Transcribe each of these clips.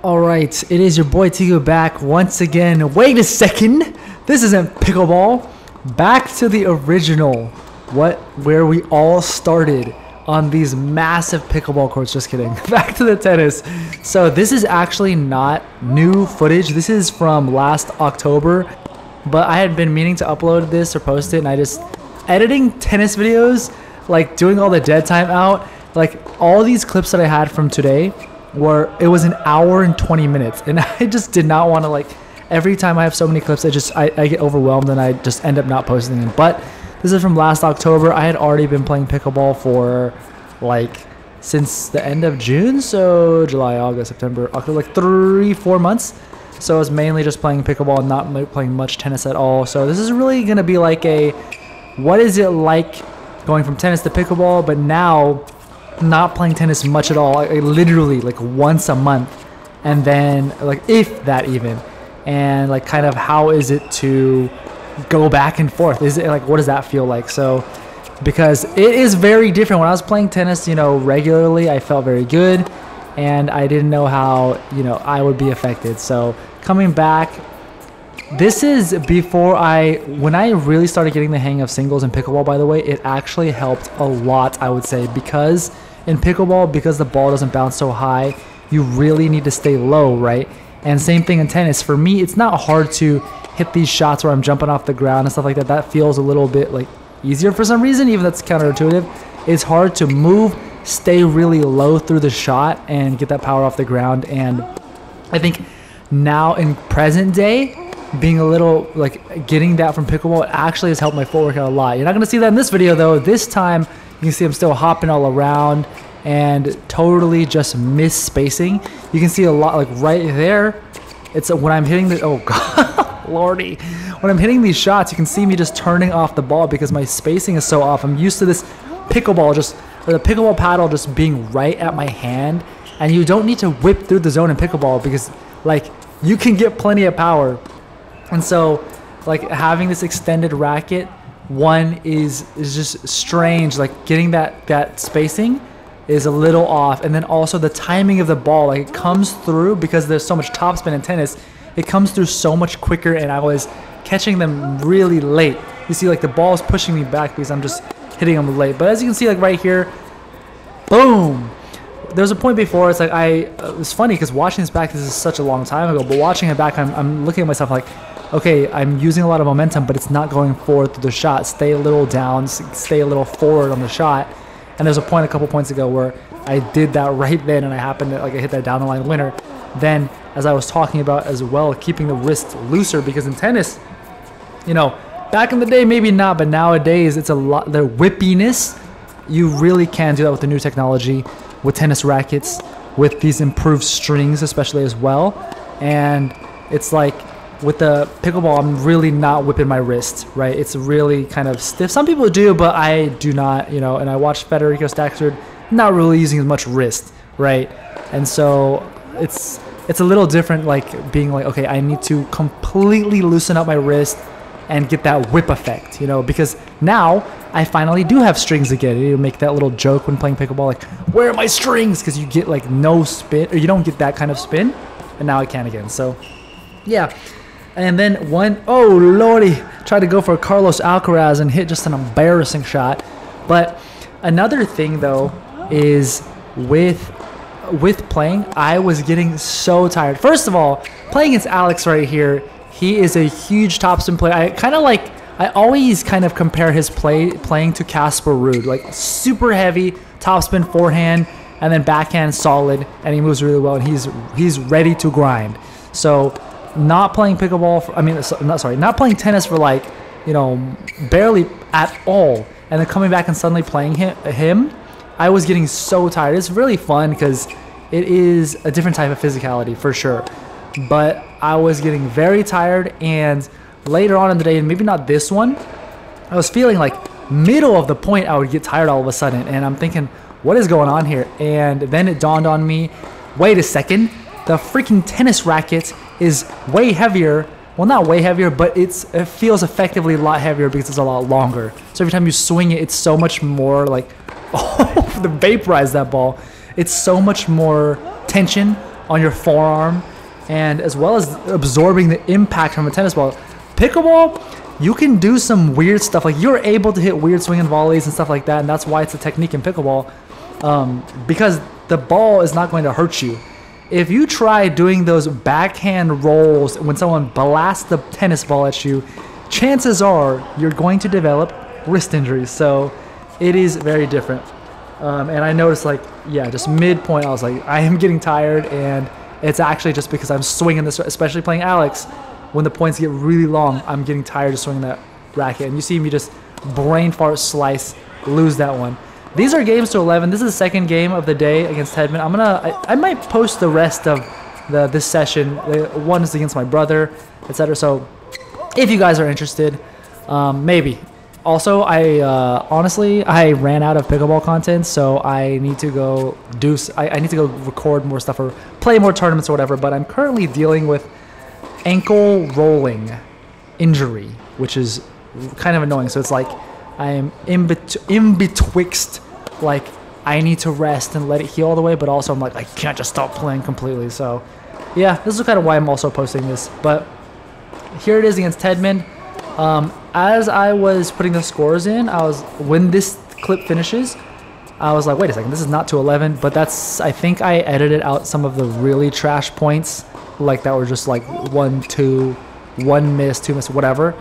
Alright, it is your boy Tigo back once again. Wait a second, this isn't pickleball. Back to the original, where we all started on these massive pickleball courts. Just kidding. Back to the tennis. So this is actually not new footage. This is from last October, but I had been meaning to upload this or post it, and I just editing tennis videos, like doing all the dead time out, like all these clips that I had from today. It was an hour and 20 minutes, and I just did not want to, like, every time I have so many clips, I get overwhelmed and I just end up not posting them. But this is from last October. I had already been playing pickleball for like since the end of June, so July, August, September, October, like 3-4 months. So I was mainly just playing pickleball and not playing much tennis at all. So this is really gonna be like a what is it like going from tennis to pickleball, but now not playing tennis much at all, like literally like once a month, and then like if that even, and like kind of how is it to go back and forth? Is it like, what does that feel like? So because it is very different. When I was playing tennis, you know, regularly, I felt very good, and I didn't know how, you know, I would be affected. So coming back, this is before when I really started getting the hang of singles and pickleball. By the way, it actually helped a lot, I would say, because in pickleball, because the ball doesn't bounce so high, you really need to stay low, right? And same thing in tennis. For me, it's not hard to hit these shots where I'm jumping off the ground and stuff like that. That feels a little bit like easier for some reason, even that's counterintuitive. It's hard to move, stay really low through the shot, and get that power off the ground. And I think now in present day, being a little like getting that from pickleball, it actually has helped my footwork out a lot. You're not going to see that in this video though. This time you can see I'm still hopping all around and totally just miss spacing. You can see a lot, like right there. It's when I'm hitting the, oh god, lordy. When I'm hitting these shots, you can see me just turning off the ball because my spacing is so off. I'm used to this pickleball or the pickleball paddle just being right at my hand. And you don't need to whip through the zone in pickleball because like you can get plenty of power. And so like having this extended racket, one is just strange, like getting that spacing is a little off, and then also the timing of the ball, like it comes through because there's so much topspin in tennis, it comes through so much quicker, and I was catching them really late. You see, like the ball is pushing me back because I'm just hitting them late. But as you can see, like right here, boom. There's a point before, it's like it's funny because watching this back, this is such a long time ago, but watching it back, I'm looking at myself like, okay, I'm using a lot of momentum, but it's not going forward through the shot. Stay a little down, stay a little forward on the shot. And there's a point a couple points ago where I did that right then, and I happened to like I hit that down the line winner. Then, as I was talking about as well, keeping the wrist looser, because in tennis, you know, back in the day maybe not, but nowadays it's a lot. The whippiness, you really can do that with the new technology, with tennis rackets, with these improved strings especially as well. And it's like, with the pickleball, I'm really not whipping my wrist, right? It's really kind of stiff. Some people do, but I do not, you know, and I watched Federico Staksrud, not really using as much wrist, right? And so it's a little different, like being like, okay, I need to completely loosen up my wrist and get that whip effect, you know, because now I finally do have strings again. You make that little joke when playing pickleball, like, where are my strings? Because you get like no spin, or you don't get that kind of spin, and now I can again. So yeah. And then oh lordy, tried to go for a Carlos Alcaraz and hit just an embarrassing shot. But another thing though is with playing, I was getting so tired. First of all, playing against Alex right here, he is a huge topspin player. I always kind of compare his playing to Casper Ruud, like super heavy topspin forehand and then backhand solid, and he moves really well, and he's ready to grind. So not playing pickleball, not playing tennis for like, you know, barely at all, and then coming back and suddenly playing him, I was getting so tired. It's really fun because it is a different type of physicality for sure, but I was getting very tired. And later on in the day, and maybe not this one, I was feeling like middle of the point I would get tired all of a sudden, and I'm thinking, what is going on here? And then it dawned on me, wait a second, the freaking tennis racket is way heavier. Well, not way heavier, but it feels effectively a lot heavier because it's a lot longer. So every time you swing it, it's so much more like, oh, the vaporize that ball. It's so much more tension, on your forearm, and as well as absorbing the impact from a tennis ball. Pickleball, you can do some weird stuff. Like, you're able to hit weird swing and volleys and stuff like that, and that's why it's a technique in pickleball, because the ball is not going to hurt you. If you try doing those backhand rolls when someone blasts the tennis ball at you, chances are you're going to develop wrist injuries. So it is very different. And I noticed, like, yeah, just midpoint, I was like, I am getting tired, and it's actually just because I'm swinging this, especially playing Alex. When the points get really long, I'm getting tired of swinging that racket. And you see me just brain fart slice, lose that one. These are games to 11. This is the second game of the day against Tedmund. I might post the rest of this session. One is against my brother, etc. So if you guys are interested, maybe. Also, honestly, I ran out of pickleball content, so I need to go I need to go record more stuff or play more tournaments or whatever. But I'm currently dealing with ankle rolling injury, which is kind of annoying. So it's like I'm in betwixt, like, I need to rest and let it heal all the way, but also I'm like, I can't just stop playing completely. So yeah, this is kind of why I'm also posting this. But here it is against Tedmund. As I was putting the scores in, when this clip finishes, I was like, wait a second, this is not to 11, but I think I edited out some of the really trash points, like that were just like 1, 2, 1 miss, 2 miss, whatever.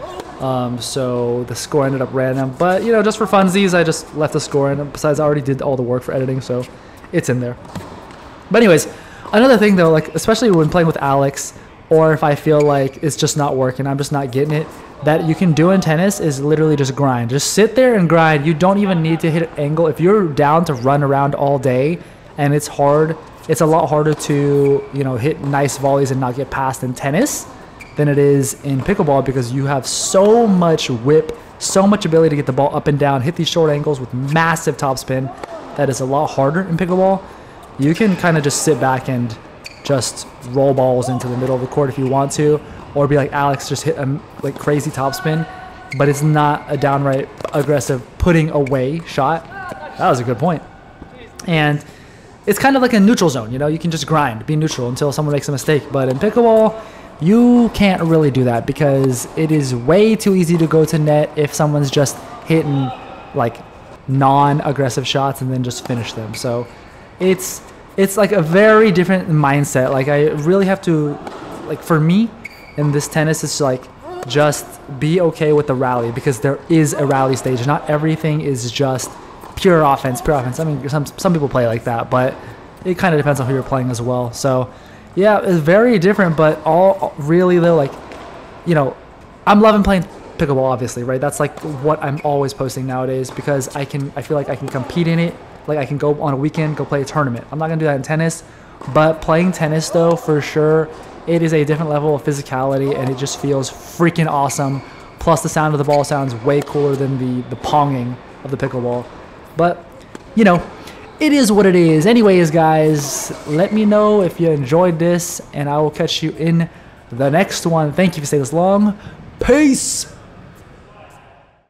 So the score ended up random, but you know, just for funsies, I just left the score in. Besides, I already did all the work for editing, so it's in there. But anyways, another thing though, like especially when playing with Alex, or if I feel like it's just not working, I'm just not getting it, that you can do in tennis is literally just grind. Just sit there and grind. You don't even need to hit an angle. If you're down to run around all day and it's hard, it's a lot harder to, you know, hit nice volleys and not get passed in tennis than it is in pickleball, because you have so much whip, so much ability to get the ball up and down, hit these short angles with massive topspin. That is a lot harder in pickleball. You can kind of just sit back and just roll balls into the middle of the court if you want to, or be like Alex, just hit a like crazy topspin, but it's not a downright aggressive putting away shot. That was a good point. And it's kind of like a neutral zone, you know, you can just grind, be neutral until someone makes a mistake. But in pickleball, you can't really do that, because it is way too easy to go to net if someone's just hitting like non-aggressive shots and then just finish them. So it's like a very different mindset. Like, I really have to, like, for me in this tennis, it's like just be okay with the rally, because there is a rally stage. Not everything is just pure offense. I mean, some people play like that, but it kind of depends on who you're playing as well. So yeah, it's very different, but all really though, like, you know, I'm loving playing pickleball, obviously, right? That's like what I'm always posting nowadays, because I feel like I can compete in it. Like, I can go on a weekend, go play a tournament. I'm not gonna do that in tennis, but playing tennis though, for sure, it is a different level of physicality, and it just feels freaking awesome. Plus, the sound of the ball sounds way cooler than the ponging of the pickleball. But, you know, it is what it is. Anyways, guys, let me know if you enjoyed this, and I will catch you in the next one. Thank you for staying this long. Peace!